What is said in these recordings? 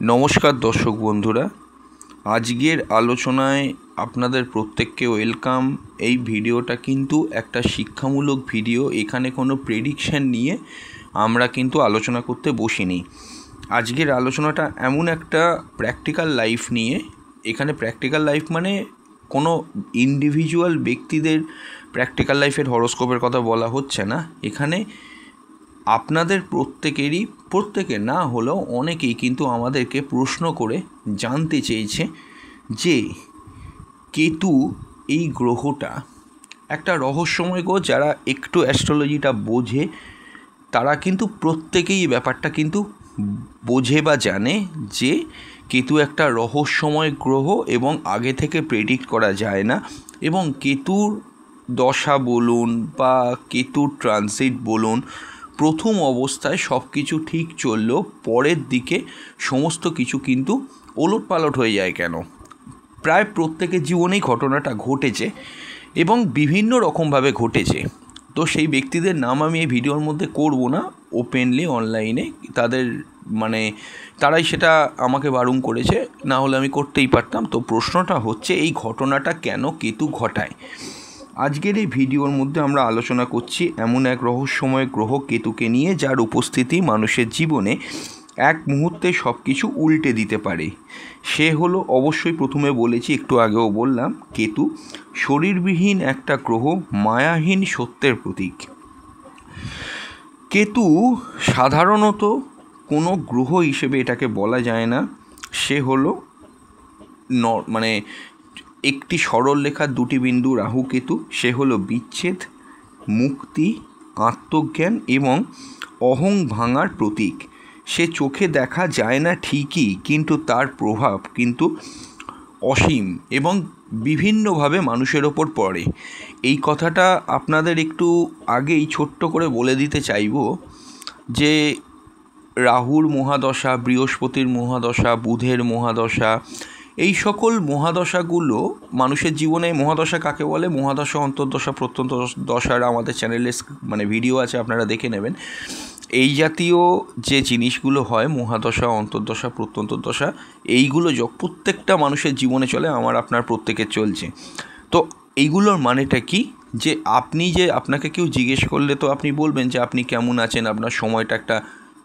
নমস্কার দর্শক বন্ধুরা, আজকের আলোচনায় আপনাদের প্রত্যেককে ওয়েলকাম। এই ভিডিওটা কিন্তু একটা শিক্ষামূলক ভিডিও। এখানে কোনো প্রেডিকশন নিয়ে আমরা কিন্তু আলোচনা করতে বসিনি। আজকের আলোচনাটা এমন একটা প্র্যাকটিক্যাল লাইফ নিয়ে। এখানে প্র্যাকটিক্যাল লাইফ মানে কোনো ইন্ডিভিজুয়াল ব্যক্তিদের প্র্যাকটিক্যাল লাইফের হরোস্কোপের কথা বলা হচ্ছে না। এখানে আপনাদের প্রত্যেকের না হলেও অনেকেই কিন্তু আমাদেরকে প্রশ্ন করে জানতে চেয়েছে যে কেতু এই গ্রহটা একটা রহস্যময় গ্রহ। যারা একটু অ্যাস্ট্রোলজিটা বোঝে তারা কিন্তু প্রত্যেকেই ব্যাপারটা কিন্তু বোঝে বা জানে যে কেতু একটা রহস্যময় গ্রহ এবং আগে থেকে প্রেডিক্ট করা যায় না। এবং কেতুর দশা বলুন বা কেতুর ট্রানজিট বলুন, প্রথম অবস্থায় সব কিছু ঠিক চললেও পরের দিকে সমস্ত কিছু কিন্তু ওলটপালট হয়ে যায়। কেন? প্রায় প্রত্যেকের জীবনেই ঘটনাটা ঘটেছে এবং বিভিন্ন রকমভাবে ঘটেছে। তো সেই ব্যক্তিদের নাম আমি এই ভিডিওর মধ্যে করব না ওপেনলি অনলাইনে। তারাই সেটা আমাকে বারণ করেছে, না হলে আমি করতেই পারতাম। তো প্রশ্নটা হচ্ছে, এই ঘটনাটা কেন কেতু ঘটায়? আজকের এই ভিডিওর মধ্যে আমরা আলোচনা করছি এমন এক রহস্যময় গ্রহ কেতুকে নিয়ে, যার উপস্থিতি মানুষের জীবনে এক মুহূর্তে সব কিছু উল্টে দিতে পারে। সে হলো, অবশ্যই প্রথমে বলেছি, একটু আগেও বললাম, কেতু শরীরবিহীন একটা গ্রহ, মায়াহীন সত্যের প্রতীক। কেতু সাধারণত কোনো গ্রহ হিসেবে এটাকে বলা যায় না। সে হলো একটি সরল রেখার দুটি বিন্দু রাহু কেতু। সে হলো বিচ্ছেদ, মুক্তি, আত্মজ্ঞান এবং অহং ভাঙার প্রতীক। সে চোখে দেখা যায় না ঠিকই, কিন্তু তার প্রভাব কিন্তু অসীম এবং বিভিন্নভাবে মানুষের ওপর পড়ে। এই কথাটা আপনাদের একটু আগেই ছোট্ট করে বলে দিতে চাইব যে রাহুর মহাদশা, বৃহস্পতির মহাদশা, বুধের মহাদশা, এই সকল মহাদশাগুলো মানুষের জীবনে, মহাদশা কাকে বলে, মহাদশা, অন্তর্দশা, প্রত্যন্তদশার আমাদের চ্যানেলে ভিডিও আছে, আপনারা দেখে নেবেন। এই জাতীয় যে জিনিসগুলো হয়, মহাদশা, অন্তর্দশা, প্রত্যন্তদশা, এইগুলো প্রত্যেকটা মানুষের জীবনে চলে, আমার আপনার প্রত্যেকের চলছে। তো এইগুলোর মানেটা কি? যে আপনাকে কেউ জিজ্ঞেস করলে তো আপনি বলবেন যে আপনি কেমন আছেন, আপনার সময়টা একটা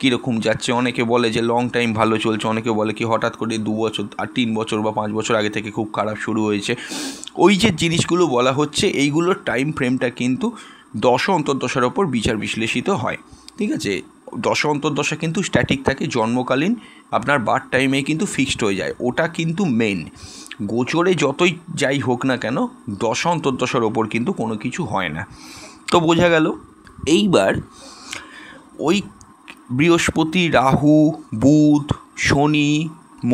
কীরকম যাচ্ছে। অনেকে বলে যে লং টাইম ভালো চলছে, অনেকে বলে কি হঠাৎ করে 2 বছর আর 3 বছর বা 5 বছর আগে থেকে খুব খারাপ শুরু হয়েছে। ওই যে জিনিসগুলো বলা হচ্ছে, এইগুলোর টাইম ফ্রেমটা কিন্তু দশা অন্তর্দশার ওপর বিচার বিশ্লেষিত হয়। ঠিক আছে? দশা অন্তর্দশা কিন্তু স্ট্যাটিক থাকে, জন্মকালীন আপনার বার্থ টাইমে কিন্তু ফিক্সড হয়ে যায়। ওটা কিন্তু মেন। গোচরে যতই যাই হোক না কেন, দশা অন্তর্দশার ওপর কিন্তু কোনো কিছু হয় না। তো বোঝা গেল। এইবার ওই বৃহস্পতি, রাহু, বুধ, শনি,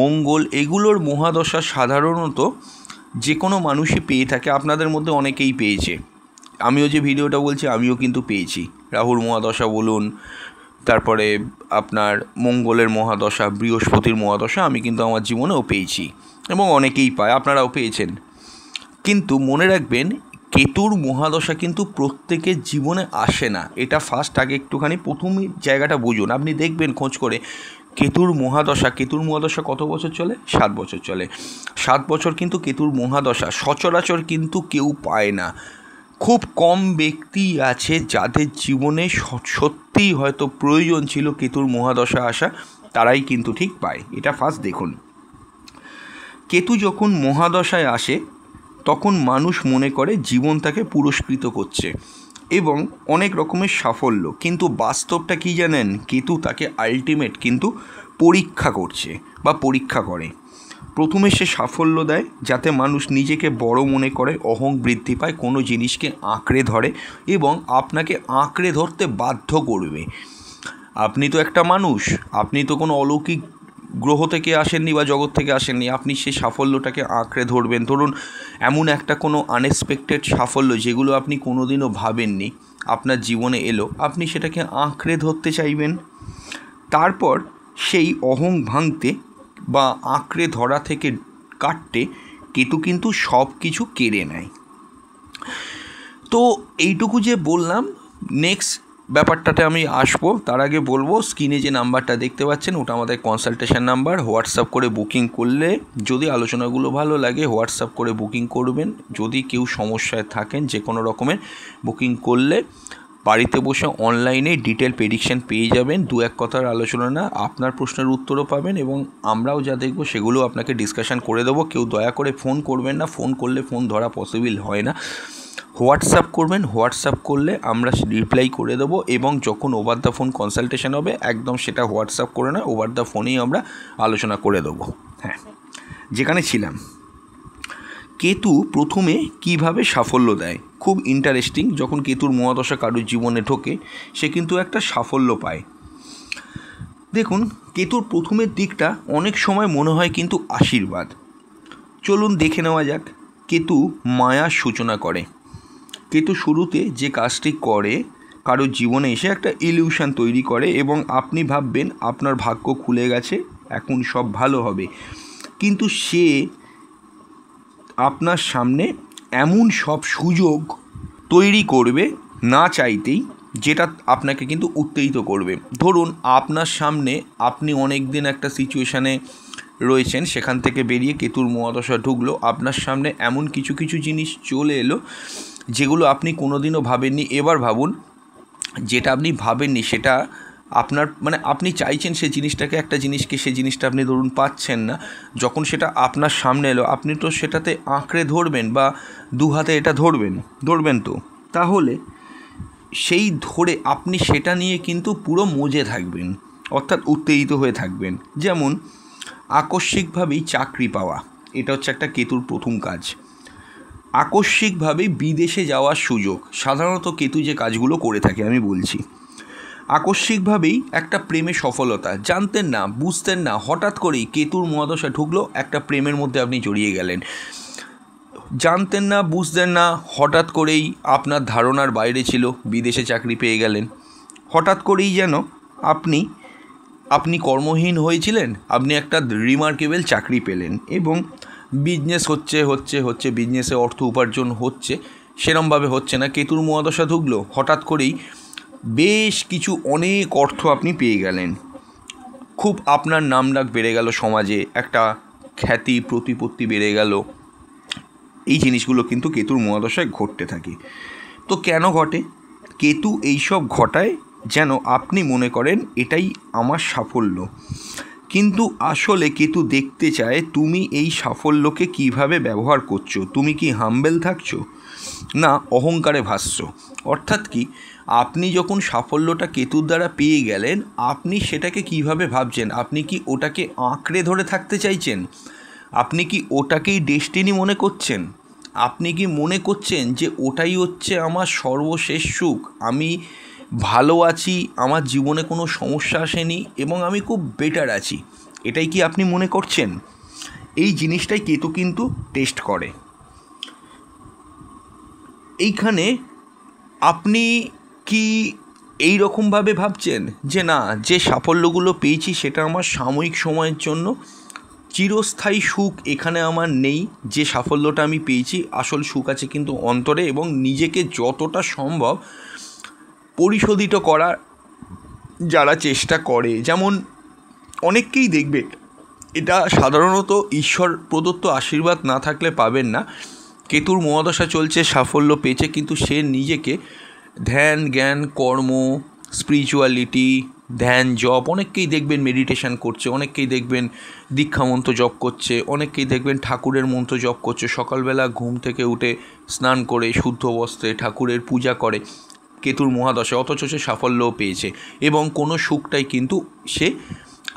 মঙ্গল, এগুলোর মহাদশা সাধারণত যে কোনো মানুষই পেয়ে থাকে। আপনাদের মধ্যে অনেকেই পেয়েছে। আমিও যে ভিডিওটা বলছি আমিও কিন্তু পেয়েছি। রাহুর মহাদশা বলুন, তারপরে আপনার মঙ্গলের মহাদশা, বৃহস্পতির মহাদশা আমি কিন্তু আমার জীবনেও পেয়েছি এবং অনেকেই পায়, আপনারাও পেয়েছেন। কিন্তু মনে রাখবেন, কেতুর মহাদশা কিন্তু প্রত্যেকের জীবনে আসে না। এটা ফার্স্ট আগে একটুখানি প্রথম জায়গাটা বুঝুন। আপনি দেখবেন খোঁজ করে, কেতুর মহাদশা কত বছর চলে? 7 বছর চলে। 7 বছর কিন্তু কেতুর মহাদশা সচরাচর কিন্তু কেউ পায় না। খুব কম ব্যক্তি আছে যাদের জীবনে সত্যিই হয়তো প্রয়োজন ছিল কেতুর মহাদশা আসা, তারাই কিন্তু ঠিক পায়। এটা ফার্স্ট দেখুন। কেতু যখন মহাদশায় আসে তখন মানুষ মনে করে জীবন তাকে পুরস্কৃত করছে এবং অনেক রকমের সাফল্য, কিন্তু বাস্তবটা কি জানেন? কেতু তাকে আলটিমেট কিন্তু পরীক্ষা করছে বা পরীক্ষা করে। প্রথমে সে সাফল্য দেয় যাতে মানুষ নিজেকে বড় মনে করে, অহং বৃদ্ধি পায়, কোনো জিনিসকে আঁকড়ে ধরে এবং আপনাকে আঁকড়ে ধরতে বাধ্য করবে। আপনি তো একটা মানুষ, আপনি তো কোনো অলৌকিক গ্রহ থেকে আসেননি বা জগৎ থেকে আসেননি। আপনি সেই সাফল্যটাকে আঁকড়ে ধরবেন। ধরুন এমন একটা কোনো আনএক্সপেক্টেড সাফল্য যেগুলো আপনি কোনোদিনও ভাবেননি আপনার জীবনে এলো, আপনি সেটাকে আঁকড়ে ধরতে চাইবেন। তারপর সেই অহং ভাঙতে বা আঁকড়ে ধরা থেকে কাটতে কেতু কিন্তু সব কিছু কেড়ে নেয়। তো এইটুকু যে বললাম, নেক্সট ব্যাপারটাতে আমি আসবো। তার আগে বলবো, স্ক্রিনে যে নাম্বারটা দেখতে পাচ্ছেন ওটা আমাদের কনসালটেশন নাম্বার। হোয়াটসঅ্যাপ করে বুকিং করলে, যদি আলোচনাগুলো ভালো লাগে হোয়াটসঅ্যাপ করে বুকিং করবেন। যদি কেউ সমস্যায় থাকেন যে কোনো রকমের, বুকিং করলে বাড়িতে বসে অনলাইনে ডিটেল প্রেডিকশান পেয়ে যাবেন। দু এক কথার আলোচনা না, আপনার প্রশ্নের উত্তরও পাবেন এবং আমরাও যা দেখবো সেগুলো আপনাকে ডিসকাশন করে দেবো। কেউ দয়া করে ফোন করবেন না, ফোন করলে ফোন ধরা পসিবল হয় না। হোয়াটসঅ্যাপ করবেন, হোয়াটসঅ্যাপ করলে আমরা রিপ্লাই করে দেবো এবং যখন ওভার দ্য ফোন কনসালটেশন হবে একদম সেটা হোয়াটসঅ্যাপ করে না, ওভার দ্য ফোনেই আমরা আলোচনা করে দেবো। হ্যাঁ, যেখানে ছিলাম, কেতু প্রথমে কিভাবে সাফল্য দেয়, খুব ইন্টারেস্টিং। যখন কেতুর মহাদশা কারুর জীবনে ঢোকে সে কিন্তু একটা সাফল্য পায়। দেখুন, কেতুর প্রথমের দিকটা অনেক সময় মনে হয় কিন্তু আশীর্বাদ। চলুন দেখে নেওয়া যাক। কেতু মায়ার সূচনা করে। কেতু শুরুতে যে কাজটি করে, কারোর জীবনে এসে একটা ইলিউশন তৈরি করে এবং আপনি ভাববেন আপনার ভাগ্য খুলে গেছে, এখন সব ভালো হবে। কিন্তু সে আপনার সামনে এমন সব সুযোগ তৈরি করবে না চাইতেই, যেটা আপনাকে কিন্তু উত্তেজিত করবে। ধরুন আপনার সামনে, আপনি অনেক দিন একটা সিচুয়েশানে রয়েছেন, সেখান থেকে বেরিয়ে কেতুর মহাদশা ঢুকলো, আপনার সামনে এমন কিছু কিছু জিনিস চলে এলো যেগুলো আপনি কোনোদিনও ভাবেননি। এবার ভাবুন, যেটা আপনি ভাবেননি সেটা আপনার, মানে আপনি চাইছেন সে জিনিসটাকে, একটা জিনিসকে, সে জিনিসটা আপনি ধরুন পাচ্ছেন না। যখন সেটা আপনার সামনে এলো আপনি তো সেটাতে আঁকড়ে ধরবেন বা দু হাতে এটা ধরবেন তো, তাহলে সেই ধরে আপনি সেটা নিয়ে কিন্তু পুরো মজে থাকবেন, অর্থাৎ উত্তেজিত হয়ে থাকবেন। যেমন আকস্মিকভাবেই চাকরি পাওয়া, এটা হচ্ছে একটা কেতুর প্রথম কাজ। আকস্মিকভাবে বিদেশে যাওয়ার সুযোগ, সাধারণত কেতু যে কাজগুলো করে থাকে আমি বলছি। আকস্মিকভাবেই একটা প্রেমে সফলতা, জানতেন না, বুঝতেন না, হঠাৎ করেই কেতুর মহাদশা ঢুকলো, একটা প্রেমের মধ্যে আপনি জড়িয়ে গেলেন। জানতেন না, বুঝতেন না, হঠাৎ করেই আপনার ধারণার বাইরে ছিল, বিদেশে চাকরি পেয়ে গেলেন। হঠাৎ করেই যেন আপনি কর্মহীন হয়েছিলেন, আপনি একটা রিমার্কেবল চাকরি পেলেন এবং বিজনেস হচ্ছে বিজনেসে অর্থ উপার্জন হচ্ছে, সেরমভাবে হচ্ছে না। কেতুর মহাদশা ঢুকলো, হঠাৎ করেই বেশ কিছু অনেক অর্থ আপনি পেয়ে গেলেন, খুব আপনার নামডাক বেড়ে গেল, সমাজে একটা খ্যাতি প্রতিপত্তি বেড়ে গেল। এই জিনিসগুলো কিন্তু কেতুর মহাদশায় ঘটতে থাকে। তো কেন ঘটে? কেতু এইসব ঘটায় যেন আপনি মনে করেন এটাই আমার সাফল্য, কিন্তু আসলে কেতু দেখতে চায় তুমি এই সাফল্যকে কিভাবে ব্যবহার করছো। তুমি কি হাম্বেল থাকছো, না অহংকারে ভাসছো? অর্থাৎ কি, আপনি যখন সাফল্যটা কেতুর দ্বারা পেয়ে গেলেন, আপনি সেটাকে কিভাবে ভাবছেন? আপনি কি ওটাকে আঁকড়ে ধরে থাকতে চাইছেন? আপনি কি ওটাকেই ডেস্টিনি মনে করছেন? আপনি কি মনে করছেন যে ওটাই হচ্ছে আমার সর্বশেষ সুখ, আমি ভালো আছি, আমার জীবনে কোনো সমস্যা আসেনি এবং আমি খুব বেটার আছি, এটাই কি আপনি মনে করছেন? এই জিনিসটাই কেতু কিন্তু টেস্ট করে। এইখানে আপনি কি এই রকমভাবে ভাবছেন যে না, যে সাফল্যগুলো পেয়েছি সেটা আমার সাময়িক সময়ের জন্য, চিরস্থায়ী সুখ এখানে আমার নেই। যে সাফল্যটা আমি পেয়েছি, আসল সুখ আছে কিন্তু অন্তরে, এবং নিজেকে যতটা সম্ভব পরিশোধিত করার যারা চেষ্টা করে, যেমন অনেককেই দেখবে, এটা সাধারণত ঈশ্বর প্রদত্ত আশীর্বাদ না থাকলে পাবেন না। কেতুর মহাদশা চলছে, সাফল্য পেয়েছে, কিন্তু সে নিজেকে ধ্যান, জ্ঞান, কর্ম, স্পিরিচুয়ালিটি, ধ্যান, জপ, অনেককেই দেখবেন মেডিটেশন করছে, অনেককেই দেখবেন দীক্ষা মন্ত্র জপ করছে, অনেককেই দেখবেন ঠাকুরের মন্ত্র জপ করছে, সকালবেলা ঘুম থেকে উঠে স্নান করে শুদ্ধ বস্ত্রে ঠাকুরের পূজা করে কেতুর মহাদশা, অথচ সে সাফল্যও পেয়েছে এবং কোনো সুখটাই কিন্তু সে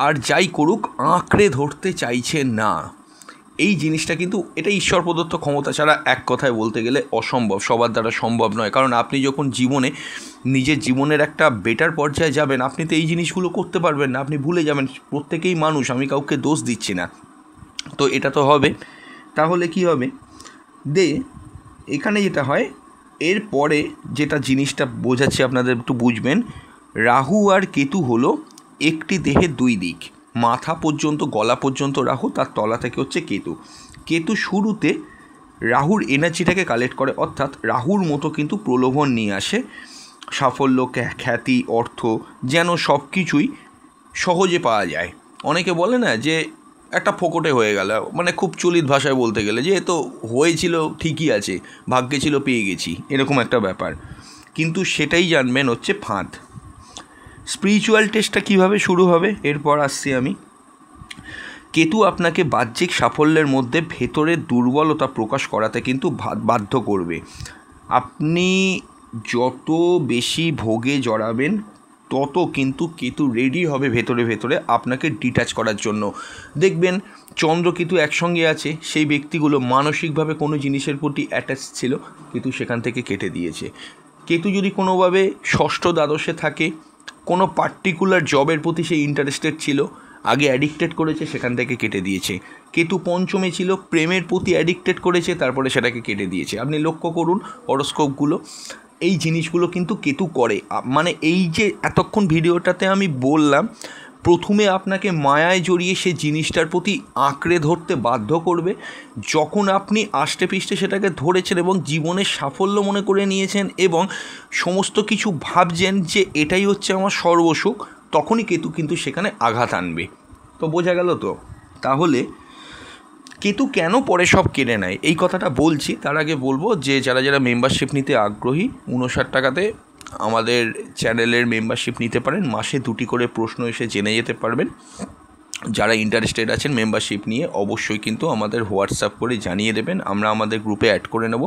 আর যাই করুক আঁকড়ে ধরতে চাইছে না। এই জিনিসটা কিন্তু, এটা ঈশ্বর প্রদত্ত ক্ষমতা ছাড়া এক কথায় বলতে গেলে অসম্ভব, সবার দ্বারা সম্ভব নয়। কারণ আপনি যখন জীবনে নিজের জীবনের একটা বেটার পর্যায়ে যাবেন, আপনি তো এই জিনিসগুলো করতে পারবেন না, আপনি ভুলে যাবেন। প্রত্যেকেই মানুষ, আমি কাউকে দোষ দিচ্ছি না। তো এটা তো হবে, তাহলে কি হবে? এখানে যেটা হয়, এরপরে যেটা জিনিসটা বোঝাচ্ছি আপনাদের একটু বুঝবেন। রাহু আর কেতু হলো একটি দেহের দুই দিক, মাথা পর্যন্ত, গলা পর্যন্ত রাহু, তার তলা থেকে হচ্ছে কেতু। কেতু শুরুতে রাহুর এনার্জিটাকে কালেক্ট করে, অর্থাৎ রাহুর মতো কিন্তু প্রলোভন নিয়ে আসে সাফল্য, খ্যাতি, অর্থ যেন সব কিছুই সহজে পাওয়া যায়। অনেকে বলে না যে একটা ফোকটে হয়ে গেল, মানে খুব চলিত ভাষায় বলতে গেলে যে তো হয়েছিল ঠিকই আছে, ভাগ্যে ছিল পেয়ে গেছি, এরকম একটা ব্যাপার। কিন্তু সেটাই জানবেন হচ্ছে ফাঁদ। স্পিরিচুয়াল টেস্টটা কীভাবে শুরু হবে এরপর আসছি আমি। কেতু আপনাকে বাহ্যিক সাফল্যের মধ্যে ভেতরের দুর্বলতা প্রকাশ করাতে কিন্তু বাধ্য করবে। আপনি যত বেশি ভোগে জড়াবেন তত কিন্তু কেতু রেডি হবে ভেতরে ভেতরে আপনাকে ডিট্যাচ করার জন্য। দেখবেন চন্দ্র কেতু একসঙ্গে আছে, সেই ব্যক্তিগুলো মানসিকভাবে কোনো জিনিসের প্রতি অ্যাটাচ ছিল, কেতু সেখান থেকে কেটে দিয়েছে। কেতু যদি কোনোভাবে ষষ্ঠ দ্বাদশে থাকে, কোনো পার্টিকুলার জবের প্রতি সে ইন্টারেস্টেড ছিল, আগে অ্যাডিক্টেড করেছে, সেখান থেকে কেটে দিয়েছে। কেতু পঞ্চমে ছিল, প্রেমের প্রতি অ্যাডিক্টেড করেছে, তারপরে সেটাকে কেটে দিয়েছে। আপনি লক্ষ্য করুন হরোস্কোপগুলো, এই জিনিসগুলো কিন্তু কেতু করে। মানে এই যে এতক্ষণ ভিডিওটাতে আমি বললাম, প্রথমে আপনাকে মায়ায় জড়িয়ে সে জিনিসটার প্রতি আঁকড়ে ধরতে বাধ্য করবে। যখন আপনি আষ্টে পৃষ্ঠে সেটাকে ধরেছেন এবং জীবনের সাফল্য মনে করে নিয়েছেন এবং সমস্ত কিছু ভাবছেন যে এটাই হচ্ছে আমার সর্বসুখ, তখনই কেতু কিন্তু সেখানে আঘাত আনবে। তো বোঝা গেল তো? তাহলে কেতু কেন পরে সব কেড়ে নেয় এই কথাটা বলছি, তার আগে বলবো যে যারা যারা মেম্বারশিপ নিতে আগ্রহী, 59 টাকাতে আমাদের চ্যানেলের মেম্বারশিপ নিতে পারেন। মাসে 2টি করে প্রশ্ন এসে জেনে যেতে পারবেন। যারা ইন্টারেস্টেড আছেন মেম্বারশিপ নিয়ে, অবশ্যই কিন্তু আমাদের হোয়াটসঅ্যাপ করে জানিয়ে দেবেন, আমরা আমাদের গ্রুপে অ্যাড করে নেব।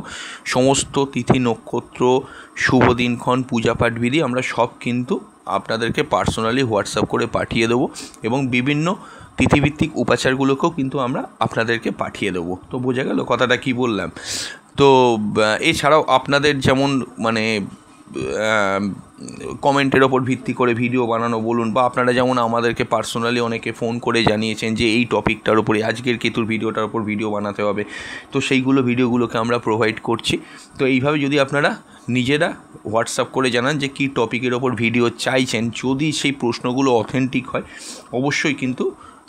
সমস্ত তিথি, নক্ষত্র, শুভ দিনক্ষণ, পূজাপাঠ বিধি আমরা সব কিন্তু আপনাদেরকে পার্সোনালি হোয়াটসঅ্যাপ করে পাঠিয়ে দেবো এবং বিভিন্ন তিথিভিত্তিক উপাচারগুলোকেও কিন্তু আমরা আপনাদেরকে পাঠিয়ে দেবো। তো বোঝা গেল কথাটা কি বললাম? তো এছাড়াও আপনাদের যেমন মানে কমেন্টের ওপর ভিত্তি করে ভিডিও বানানো বলুন, বা আপনারা যেমন আমাদেরকে পার্সোনালি অনেকে ফোন করে জানিয়েছেন যে এই টপিকটার উপরে আজকের কেতুর ভিডিওটার উপর ভিডিও বানাতে হবে, তো সেইগুলো ভিডিওগুলোকে আমরা প্রোভাইড করছি। তো এইভাবে যদি আপনারা নিজেরা হোয়াটসঅ্যাপ করে জানান যে কী টপিকের ওপর ভিডিও চাইছেন, যদি সেই প্রশ্নগুলো অথেন্টিক হয়, অবশ্যই কিন্তু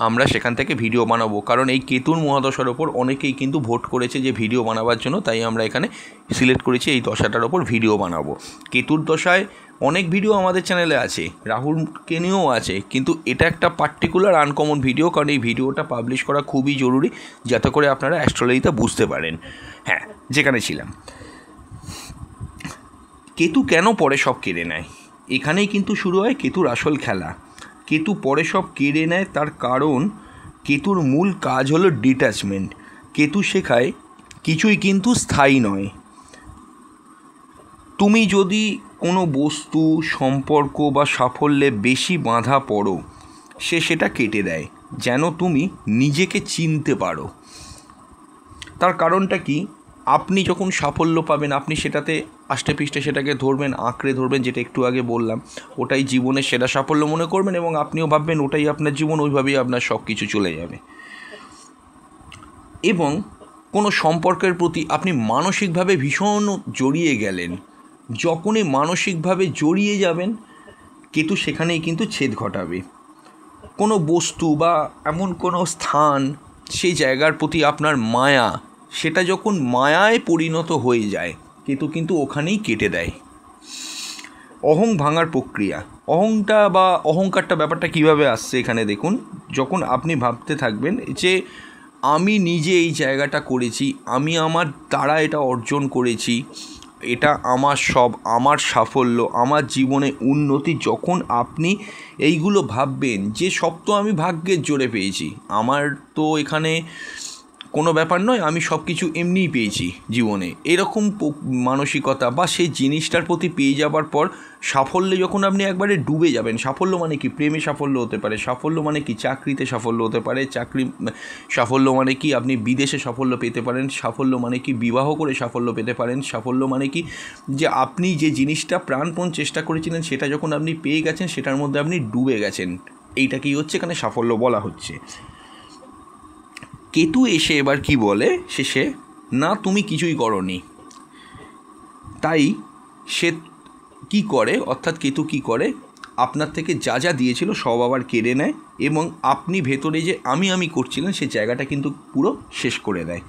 আমরা সেখান থেকে ভিডিও বানাবো। কারণ এই কেতুর মহাদশার ওপর অনেকেই কিন্তু ভোট করেছে যে ভিডিও বানাবার জন্য, তাই আমরা এখানে সিলেক্ট করেছি এই দশাটার ওপর ভিডিও বানাবো। কেতুর দশায় অনেক ভিডিও আমাদের চ্যানেলে আছে, রাহুলকে নিয়েও আছে, কিন্তু এটা একটা পার্টিকুলার আনকমন ভিডিও, কারণ এই ভিডিওটা পাবলিশ করা খুবই জরুরি, যাতে করে আপনারা অ্যাস্ট্রোলজিটা বুঝতে পারেন। হ্যাঁ, যেখানে ছিলাম, কেতু কেন পরে সব কেড়ে নেয়, এখানেই কিন্তু শুরু হয় কেতুর আসল খেলা। কেতু পরে সব কেড়ে নেয় তার কারণ কেতুর মূল কাজ হলো ডিট্যাচমেন্ট। কেতু শেখায় কিছুই কিন্তু স্থায়ী নয়। তুমি যদি কোনো বস্তু, সম্পর্ক বা সাফল্যে বেশি বাঁধা পড়ো, সে সেটা কেটে দেয় যেন তুমি নিজেকে চিনতে পারো। তার কারণটা কি? আপনি যখন সাফল্য পাবেন, আপনি সেটাতে আষ্টে পৃষ্ঠে সেটাকে ধরবেন, আঁকড়ে ধরবেন, যেটা একটু আগে বললাম, ওটাই জীবনের সেরা সাফল্য মনে করবেন এবং আপনিও ভাববেন ওটাই আপনার জীবন, ওইভাবেই আপনার সব কিছু চলে যাবে। এবং কোনো সম্পর্কের প্রতি আপনি মানসিকভাবে ভীষণ জড়িয়ে গেলেন, যখনই মানসিকভাবে জড়িয়ে যাবেন, কেতু সেখানেই কিন্তু ছেদ ঘটাবে। কোনো বস্তু বা এমন কোনো স্থান, সেই জায়গার প্রতি আপনার মায়া, সেটা যখন মায়ায় পরিণত হয়ে যায়, কেতু কিন্তু ওখানেই কেটে দেয়। অহং ভাঙার প্রক্রিয়া, অহংকারটা ব্যাপারটা কিভাবে আসছে এখানে দেখুন। যখন আপনি ভাবতে থাকবেন যে আমি নিজে এই জায়গাটা করেছি, আমি আমার দ্বারা এটা অর্জন করেছি, এটা আমার সব, আমার সাফল্য, আমার জীবনে উন্নতি, যখন আপনি এইগুলো ভাববেন যে সব তো আমি ভাগ্যের জোরে পেয়েছি, আমার তো এখানে কোনো ব্যাপার নয়, আমি সব কিছু এমনিই পেয়েছি জীবনে, এরকম মানসিকতা বা সেই জিনিসটার প্রতি পেয়ে যাবার পর সাফল্যে যখন আপনি একবারে ডুবে যাবেন, সাফল্য মানে কি? প্রেমে সাফল্য হতে পারে, সাফল্য মানে কি? চাকরিতে সাফল্য হতে পারে, সাফল্য মানে কি? আপনি বিদেশে সাফল্য পেতে পারেন, সাফল্য মানে কি? বিবাহ করে সাফল্য পেতে পারেন, সাফল্য মানে কি? যে আপনি যে জিনিসটা প্রাণপণ চেষ্টা করেছিলেন সেটা যখন আপনি পেয়ে গেছেন, সেটার মধ্যে আপনি ডুবে গেছেন, এইটাকেই হচ্ছে এখানে সাফল্য বলা হচ্ছে। কেতু এসে এবার কি বলে শেষে, না তুমি কিছুই করনি। তাই সে কি করে, অর্থাৎ কেতু কি করে, আপনার থেকে যা যা দিয়েছিল সব আবার কেড়ে নেয় এবং আপনি ভেতরে যে আমি করছিলেন সেই জায়গাটা কিন্তু পুরো শেষ করে দেয়।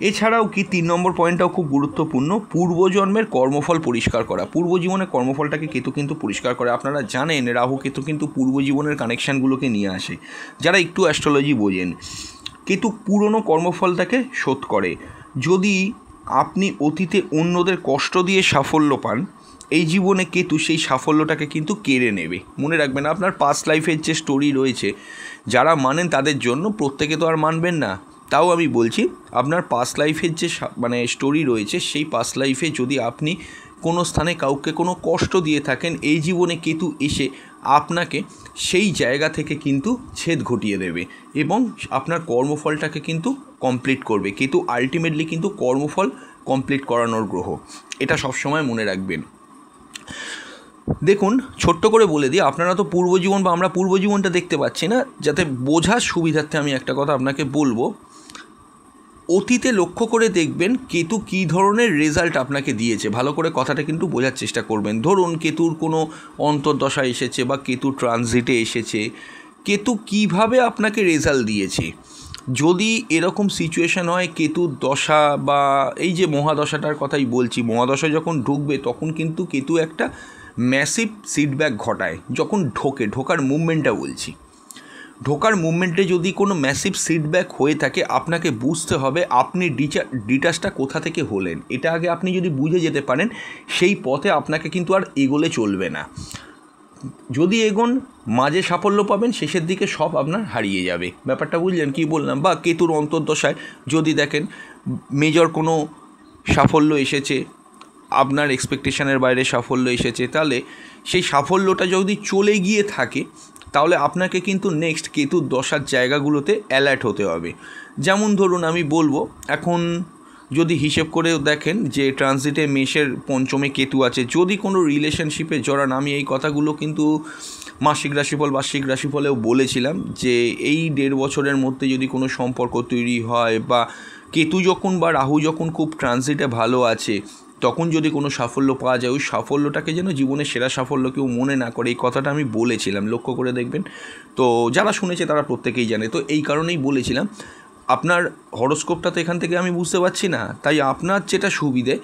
এছাড়াও কি 3 নম্বর পয়েন্টটাও খুব গুরুত্বপূর্ণ, পূর্বজন্মের কর্মফল পরিষ্কার করা। পূর্বজীবনের কর্মফলটাকে কেতু কিন্তু পরিষ্কার করে। আপনারা জানেন রাহু কেতু কিন্তু পূর্বজীবনের কানেকশানগুলোকে নিয়ে আসে। যারা একটু অ্যাস্ট্রোলজি বোঝেন, কেতু পুরনো কর্মফলটাকে শোধ করে। যদি আপনি অতীতে অন্যদের কষ্ট দিয়ে সাফল্য পান, এই জীবনে কেতু সেই সাফল্যটাকে কিন্তু কেড়ে নেবে। মনে রাখবেন, আপনার পাস্ট লাইফের যে স্টোরি রয়েছে, যারা মানেন তাদের জন্য, প্রত্যেকে তো আর মানবেন না, তাও আমি বলছি আপনার পাস্ট লাইফের যে স্টোরি রয়েছে, সেই পাস্ট লাইফে যদি আপনি কোনো স্থানে কাউকে কোনো কষ্ট দিয়ে থাকেন, এই জীবনে কেতু এসে আপনাকে সেই জায়গা থেকে কিন্তু ছেদ ঘটিয়ে দেবে এবং আপনার কর্মফলটাকে কিন্তু কমপ্লিট করবে। কেতু আলটিমেটলি কিন্তু কর্মফল কমপ্লিট করানোর গ্রহ, এটা সবসময় মনে রাখবেন। দেখুন, ছোট্ট করে বলে দিই, আপনারা তো পূর্বজীবন বা আমরা পূর্বজীবনটা দেখতে পাচ্ছি না, যাতে বোঝার সুবিধার্থে আমি একটা কথা আপনাকে বলবো। অতীতে লক্ষ্য করে দেখবেন কেতু কী ধরনের রেজাল্ট আপনাকে দিয়েছে, ভালো করে কথাটা কিন্তু বোঝার চেষ্টা করবেন। ধরুন কেতুর কোনো অন্তর্দশা এসেছে বা কেতু ট্রানজিটে এসেছে, কেতু কিভাবে আপনাকে রেজাল্ট দিয়েছে। যদি এরকম সিচুয়েশান হয় কেতুর দশা বা এই যে মহাদশাটার কথাই বলছি, মহাদশা যখন ঢুকবে তখন কিন্তু কেতু একটা ম্যাসিভ সিটব্যাক ঘটায়। যখন ঢোকার মুভমেন্টটা বলছি, ঢোকার মুভমেন্টে যদি কোনো ম্যাসিভ সিটব্যাক হয়ে থাকে, আপনাকে বুঝতে হবে আপনি ডিটাচটা কোথা থেকে হলেন। এটা আগে আপনি যদি বুঝে যেতে পারেন, সেই পথে আপনাকে কিন্তু আর এগোলে চলবে না। যদি এগোন, মাঝে সাফল্য পাবেন, শেষের দিকে সব আপনার হারিয়ে যাবে। ব্যাপারটা বুঝলেন কী বললাম? বা কেতুর অন্তর্দশায় যদি দেখেন মেজর কোনো সাফল্য এসেছে, আপনার এক্সপেকটেশনের বাইরে সাফল্য এসেছে, তাহলে সেই সাফল্যটা যদি চলে গিয়ে থাকে, তাহলে আপনাকে কিন্তু নেক্সট কেতুর দশার জায়গাগুলোতে অ্যালার্ট হতে হবে। যেমন ধরুন আমি বলবো, এখন যদি হিসেব করে দেখেন যে ট্রানজিটে মেষের পঞ্চমে কেতু আছে, যদি কোনো রিলেশনশিপে জড়ান, আমি এই কথাগুলো কিন্তু মাসিক রাশিফল বার্ষিক রাশিফলেও বলেছিলাম যে এই 1.5 বছরের মধ্যে যদি কোনো সম্পর্ক তৈরি হয়, বা কেতু যখন বা রাহু যখন খুব ট্রানজিটে ভালো আছে, তখন যদি কোনো সাফল্য পাওয়া যায়, ওই সাফল্যটাকে যেন জীবনের সেরা সাফল্য কেউ মনে না করে, এই কথাটা আমি বলেছিলাম, লক্ষ্য করে দেখবেন। তো যারা শুনেছে তারা প্রত্যেকেই জানে। তো এই কারণেই বলেছিলাম, আপনার হরোস্কোপটা তো এখান থেকে আমি বুঝতে পারছি না, তাই আপনার যেটা সুবিধে,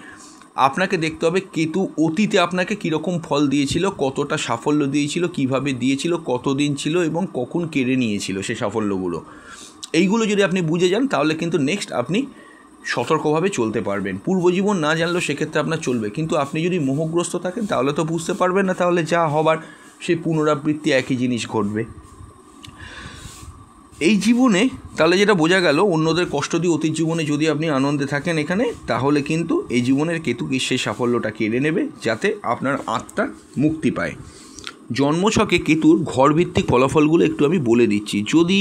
আপনাকে দেখতে হবে কেতু অতীতে আপনাকে কীরকম ফল দিয়েছিল, কতটা সাফল্য দিয়েছিল, কিভাবে দিয়েছিল, কতদিন ছিল এবং কখন কেড়ে নিয়েছিল সে সাফল্যগুলো। এইগুলো যদি আপনি বুঝে যান, তাহলে কিন্তু নেক্সট আপনি সতর্কভাবে চলতে পারবেন। পূর্বজীবন না জানলেও সেক্ষেত্রে আপনার চলবে, কিন্তু আপনি যদি মোহগ্রস্ত থাকেন তাহলে তো বুঝতে পারবেন না, তাহলে যা হবার সেই পুনরাবৃত্তি, একই জিনিস ঘটবে এই জীবনে। তাহলে যেটা বোঝা গেল, অন্যদের কষ্ট দিয়ে অতীত জীবনে যদি আপনি আনন্দে থাকেন এখানে, তাহলে কিন্তু এই জীবনের কেতু সেই সাফল্যটা কেড়ে নেবে, যাতে আপনার আত্মা মুক্তি পায়। জন্মছকে কেতুর ঘরভিত্তিক ফলাফলগুলো একটু আমি বলে দিচ্ছি। যদি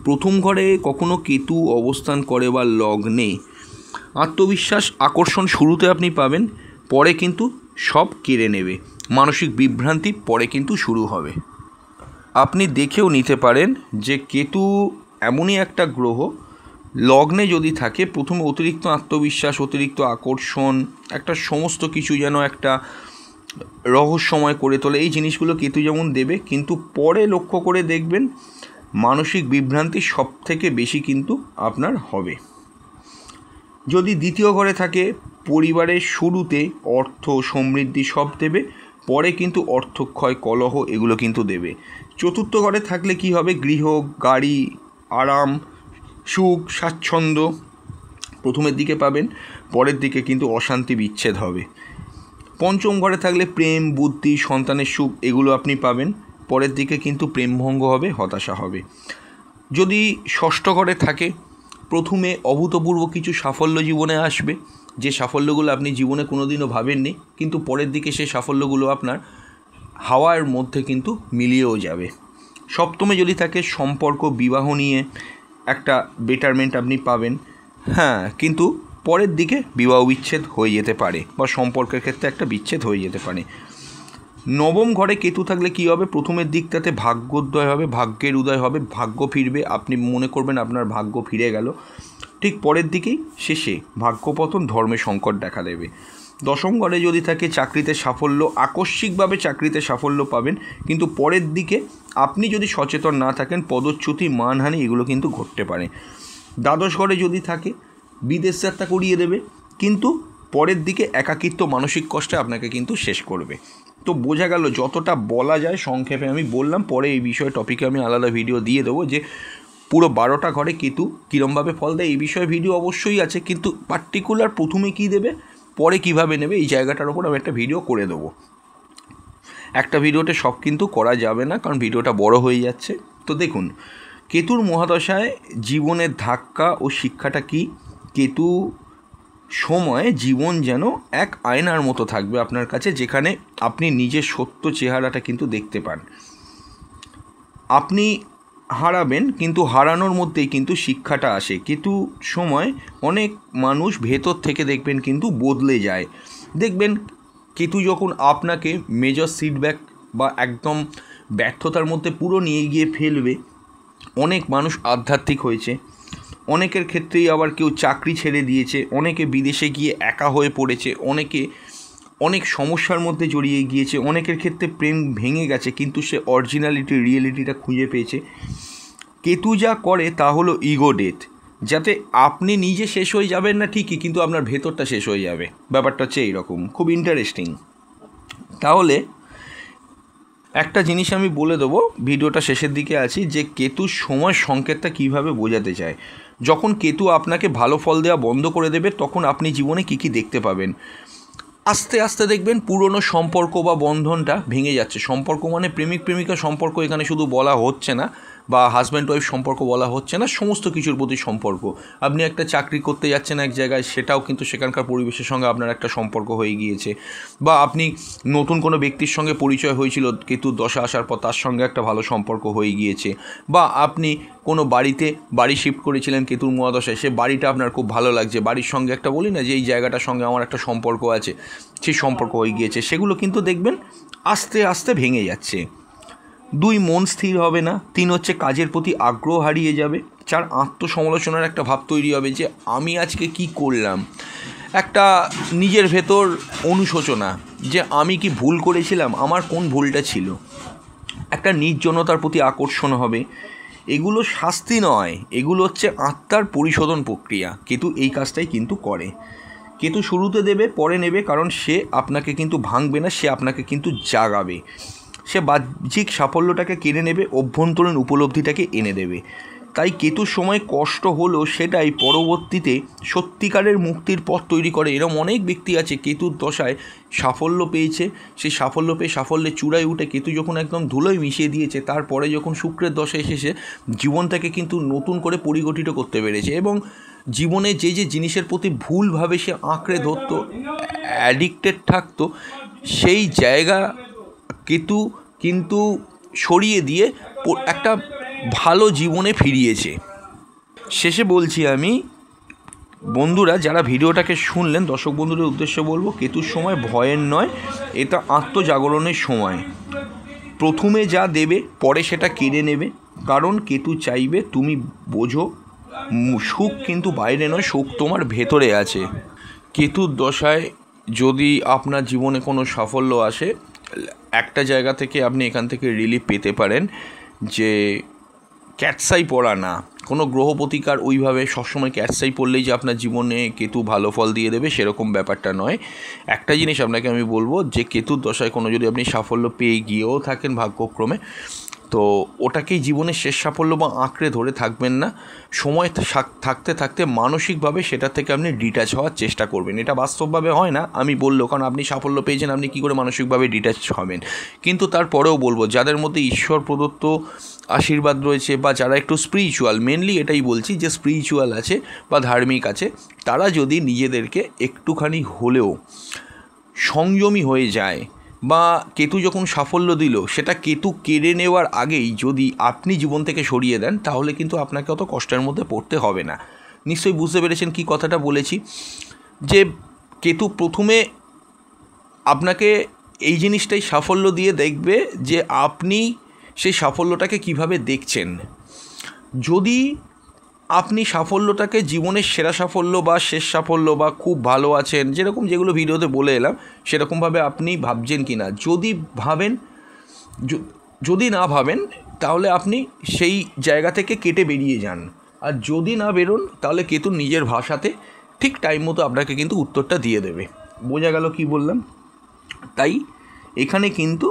প্রথম ঘরে কখনো কেতু অবস্থান করে বা লগ্নে, আত্মবিশ্বাস আকর্ষণ শুরুতে আপনি পাবেন, পরে কিন্তু সব কেড়ে নেবে। মানসিক বিভ্রান্তি পরে কিন্তু শুরু হবে। আপনি দেখেও নিতে পারেন যে কেতু এমনই একটা গ্রহ, লগ্নে যদি থাকে, প্রথমে অতিরিক্ত আত্মবিশ্বাস, অতিরিক্ত আকর্ষণ, একটা সমস্ত কিছু যেন একটা রহস্যময় করে তোলে। এই জিনিসগুলো কেতু যেমন দেবে, কিন্তু পরে লক্ষ্য করে দেখবেন মানসিক বিভ্রান্তি সব থেকে বেশি কিন্তু আপনার হবে। যদি দ্বিতীয় ঘরে থাকে, পরিবারের শুরুতে অর্থ সমৃদ্ধি সব দেবে, পরে কিন্তু অর্থক্ষয়, কলহ এগুলো কিন্তু দেবে। চতুর্থ ঘরে থাকলে কি হবে? গৃহ, গাড়ি, আরাম, সুখ, স্বাচ্ছন্দ্য প্রথমের দিকে পাবেন, পরের দিকে কিন্তু অশান্তি, বিচ্ছেদ হবে। পঞ্চম ঘরে থাকলে প্রেম, বুদ্ধি, সন্তানের সুখ এগুলো আপনি পাবেন, পরের দিকে কিন্তু প্রেমভঙ্গ হবে, হতাশা হবে। যদি ষষ্ঠ ঘরে থাকে, প্রথমে অভূতপূর্ব কিছু সাফল্য জীবনে আসবে, যে সাফল্যগুলো আপনি জীবনে কোনোদিনও ভাবেননি, কিন্তু পরের দিকে সেই সাফল্যগুলো আপনার হাওয়ার মধ্যে কিন্তু মিলিয়েও যাবে। সপ্তমে যদি থাকে, সম্পর্ক, বিবাহ নিয়ে একটা বেটারমেন্ট আপনি পাবেন, হ্যাঁ, কিন্তু পরের দিকে বিবাহ বিচ্ছেদ হয়ে যেতে পারে, বা সম্পর্কের ক্ষেত্রে একটা বিচ্ছেদ হয়ে যেতে পারে। নবম ঘরে কেতু থাকলে কি হবে? প্রথমের দিকটাতে ভাগ্যোদয় হবে, ভাগ্যের উদয় হবে, ভাগ্য ফিরবে, আপনি মনে করবেন আপনার ভাগ্য ফিরে গেল। ঠিক পরের দিকেই শেষে ভাগ্যপতন, ধর্মে সংকট দেখা দেবে। দশম ঘরে যদি থাকে, চাকরিতে সাফল্য, আকস্মিকভাবে চাকরিতে সাফল্য পাবেন, কিন্তু পরের দিকে আপনি যদি সচেতন না থাকেন, পদচ্যুতি, মানহানি এগুলো কিন্তু ঘটতে পারে। দ্বাদশ ঘরে যদি থাকে, বিদেশ যাত্রা করিয়ে দেবে, কিন্তু পরের দিকে একাকিত্ব মানসিক কষ্টে আপনাকে কিন্তু শেষ করবে। তো বোঝা গেল, যতটা বলা যায় সংক্ষেপে আমি বললাম। পরে এই বিষয়ে টপিকে আমি আলাদা ভিডিও দিয়ে দেবো যে পুরো 12টা ঘরে কেতু কীরমভাবে ফল দেয়, এই বিষয়ে ভিডিও অবশ্যই আছে, কিন্তু পার্টিকুলার প্রথমে কী দেবে পরে কিভাবে নেবে এই জায়গাটার ওপর আমি একটা ভিডিও করে দেবো। একটা ভিডিওতে সব কিন্তু করা যাবে না, কারণ ভিডিওটা বড় হয়ে যাচ্ছে। তো দেখুন, কেতুর মহাদশায় জীবনের ধাক্কা ও শিক্ষাটা কি। কেতু সময় জীবন যেন এক আয়নার মতো থাকবে আপনার কাছে, যেখানে আপনি নিজের সত্য চেহারাটা কিন্তু দেখতে পান। আপনি হারাবেন, কিন্তু হারানোর মধ্যেই কিন্তু শিক্ষাটা আসে। কেতু সময় অনেক মানুষ ভেতর থেকে দেখবেন কিন্তু বদলে যায়। দেখবেন কেতু যখন আপনাকে মেজর সিটব্যাক বা একদম ব্যর্থতার মধ্যে পুরো নিয়ে গিয়ে ফেলবে, অনেক মানুষ আধ্যাত্মিক হয়েছে, অনেকের ক্ষেত্রেই আবার কেউ চাকরি ছেড়ে দিয়েছে, অনেকে বিদেশে গিয়ে একা হয়ে পড়েছে, অনেকে অনেক সমস্যার মধ্যে জড়িয়ে গিয়েছে, অনেকের ক্ষেত্রে প্রেম ভেঙে গেছে, কিন্তু সে অরিজিনালিটি রিয়েলিটিটা খুঁজে পেয়েছে। কেতু যা করে তা হলো ইগো ডেথ, যাতে আপনি নিজে শেষ হয়ে যাবেন না ঠিকই, কিন্তু আপনার ভেতরটা শেষ হয়ে যাবে। ব্যাপারটা হচ্ছে এইরকম, খুব ইন্টারেস্টিং। তাহলে একটা জিনিস আমি বলে দেবো, ভিডিওটা শেষের দিকে আছি, যে কেতুর সময় সংকেতটা কীভাবে বোঝাতে চায়। যখন কেতু আপনাকে ভালো ফল দেওয়া বন্ধ করে দেবে, তখন আপনি জীবনে কী কী দেখতে পাবেন। আস্তে আস্তে দেখবেন পুরনো সম্পর্ক বা বন্ধনটা ভেঙে যাচ্ছে। সম্পর্ক মানে প্রেমিক প্রেমিকা সম্পর্ক এখানে শুধু বলা হচ্ছে না, বা হাজব্যান্ড ওয়াইফ সম্পর্ক বলা হচ্ছে না, সমস্ত কিছুর প্রতি সম্পর্ক। আপনি একটা চাকরি করতে যাচ্ছেন এক জায়গায়, সেটাও কিন্তু সেখানকার পরিবেশের সঙ্গে আপনার একটা সম্পর্ক হয়ে গিয়েছে। বা আপনি নতুন কোনো ব্যক্তির সঙ্গে পরিচয় হয়েছিল কেতুর দশা আসার পর, তার সঙ্গে একটা ভালো সম্পর্ক হয়ে গিয়েছে। বা আপনি কোনো বাড়ি শিফট করেছিলেন কেতুর মহাদশায়, সে বাড়িটা আপনার খুব ভালো লাগছে, বাড়ির সঙ্গে একটা বলি না যে এই জায়গাটার সঙ্গে আমার একটা সম্পর্ক আছে, সেই সম্পর্ক হয়ে গিয়েছে। সেগুলো কিন্তু দেখবেন আস্তে আস্তে ভেঙে যাচ্ছে। 2 মন স্থির হবে না। 3 হচ্ছে কাজের প্রতি আগ্রহ হারিয়ে যাবে। 4 আত্মসমালোচনার একটা ভাব তৈরি হবে যে আমি আজকে কি করলাম, একটা নিজের ভেতর অনুশোচনা যে আমি কি ভুল করেছিলাম, আমার কোন ভুলটা ছিল। একটা নির্জনতার প্রতি আকর্ষণ হবে। এগুলো শাস্তি নয়, এগুলো হচ্ছে আত্মার পরিশোধন প্রক্রিয়া। কেতু এই কাজটাই কিন্তু করে। কেতু শুরুতে দেবে, পরে নেবে, কারণ সে আপনাকে কিন্তু ভাঙবে না, সে আপনাকে কিন্তু জাগাবে। সে বাহ্যিক সাফল্যটাকে কেড়ে নেবে, অভ্যন্তরীণ উপলব্ধিটাকে এনে দেবে। তাই কেতুর সময় কষ্ট হলেও সেটাই পরবর্তীতে সত্যিকারের মুক্তির পথ তৈরি করে। এরকম অনেক ব্যক্তি আছে কেতুর দশায় সাফল্য পেয়েছে, সেই সাফল্য পেয়ে সাফল্যের চূড়ায় উঠে কেতু যখন একদম ধুলোয় মিশিয়ে দিয়েছে, তারপরে যখন শুক্রের দশায় এসেছে, জীবনটাকে কিন্তু নতুন করে পরিগঠিত করতে পেরেছে। এবং জীবনে যে যে জিনিসের প্রতি ভুলভাবে সে আঁকড়ে ধরতো, অ্যাডিক্টেড থাকতো, সেই জায়গা কেতু কিন্তু সরিয়ে দিয়ে একটা ভালো জীবনে ফিরিয়েছে। শেষে বলছি আমি, বন্ধুরা যারা ভিডিওটাকে শুনলেন, দর্শক বন্ধুদের উদ্দেশ্যে বলবো, কেতুর সময় ভয়ের নয়, এটা আত্মজাগরণের সময়। প্রথমে যা দেবে পরে সেটা কেড়ে নেবে, কারণ কেতু চাইবে তুমি বোঝো সুখ কিন্তু বাইরে নয়, সুখ তোমার ভেতরে আছে। কেতুর দশায় যদি আপনার জীবনে কোনো সাফল্য আসে, একটা জায়গা থেকে আপনি এখান থেকে রিলিফ পেতে পারেন যে ক্যাটসাই পড়া না, কোনো গ্রহ প্রতিকার ওইভাবে সবসময় ক্যাটসাই পড়লেই যে আপনার জীবনে কেতু ভালো ফল দিয়ে দেবে সেরকম ব্যাপারটা নয়। একটা জিনিস আপনাকে আমি বলবো, যে কেতুর দশায় কোনো যদি আপনি সাফল্য পেয়ে গিয়েও থাকেন ভাগ্যক্রমে, তো ওটাকেই জীবনের শেষ সাফল্য বা আঁকড়ে ধরে থাকবেন না। সময় থাকতে থাকতে মানসিকভাবে সেটা থেকে আপনি ডিট্যাচ হওয়ার চেষ্টা করবেন। এটা বাস্তবভাবে হয় না আমি বললেও, কারণ আপনি সাফল্য পেয়েছেন, আপনি কী করে মানসিকভাবে ডিট্যাচ হবেন। কিন্তু তারপরেও বলবো, যাদের মধ্যে ঈশ্বর প্রদত্ত আশীর্বাদ রয়েছে বা যারা একটু স্পিরিচুয়াল, মেনলি এটাই বলছি যে স্পিরিচুয়াল আছে বা ধার্মিক আছে, তারা যদি নিজেদেরকে একটুখানি হলেও সংযমী হয়ে যায়, বা কেতু যখন সাফল্য দিল সেটা কেতু কেড়ে নেওয়ার আগেই যদি আপনি জীবন থেকে সরিয়ে দেন, তাহলে কিন্তু আপনাকে অত কষ্টের মধ্যে পড়তে হবে না। নিশ্চয়ই বুঝতে পেরেছেন কি কথাটা বলেছি, যে কেতু প্রথমে আপনাকে এই জিনিসটাই সাফল্য দিয়ে দেখবে যে আপনি সেই সাফল্যটাকে কিভাবে দেখছেন। যদি আপনি সাফল্যটাকে জীবনের সেরা সাফল্য বা শেষ সাফল্য বা খুব ভালো আছেন, যেরকম যেগুলো ভিডিওতে বলে এলাম, সেরকমভাবে আপনি ভাবছেন কি না, যদি ভাবেন, যদি না ভাবেন, তাহলে আপনি সেই জায়গা থেকে কেটে বেরিয়ে যান। আর যদি না বেরোন তাহলে কেতু নিজের ভাষাতে ঠিক টাইম মতো আপনাকে কিন্তু উত্তরটা দিয়ে দেবে। বোঝা গেল কি বললাম? তাই এখানে কিন্তু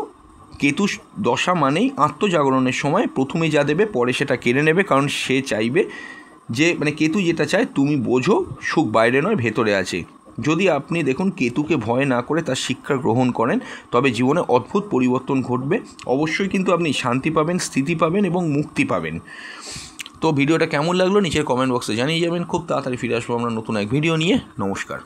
কেতু দশা মানেই আত্মজাগরণের সময় প্রথমে যা দেবে পরে সেটা কেড়ে নেবে, কারণ সে চাইবে যে মানে কেতু যেটা চায় তুমি বোঝো সুখ বাইরে নয় ভেতরে আছে। যদি আপনি দেখুন কেতুকে ভয় না করে তার শিক্ষা গ্রহণ করেন তবে জীবনে অদ্ভুত পরিবর্তন ঘটবে। অবশ্যই কিন্তু আপনি শান্তি পাবেন, স্থিতি পাবেন এবং মুক্তি পাবেন। তো ভিডিওটা কেমন লাগলো নিচের কমেন্ট বক্সে জানিয়ে যাবেন। খুব তাড়াতাড়ি ফিরে আসবো আমরা নতুন এক ভিডিও নিয়ে। নমস্কার।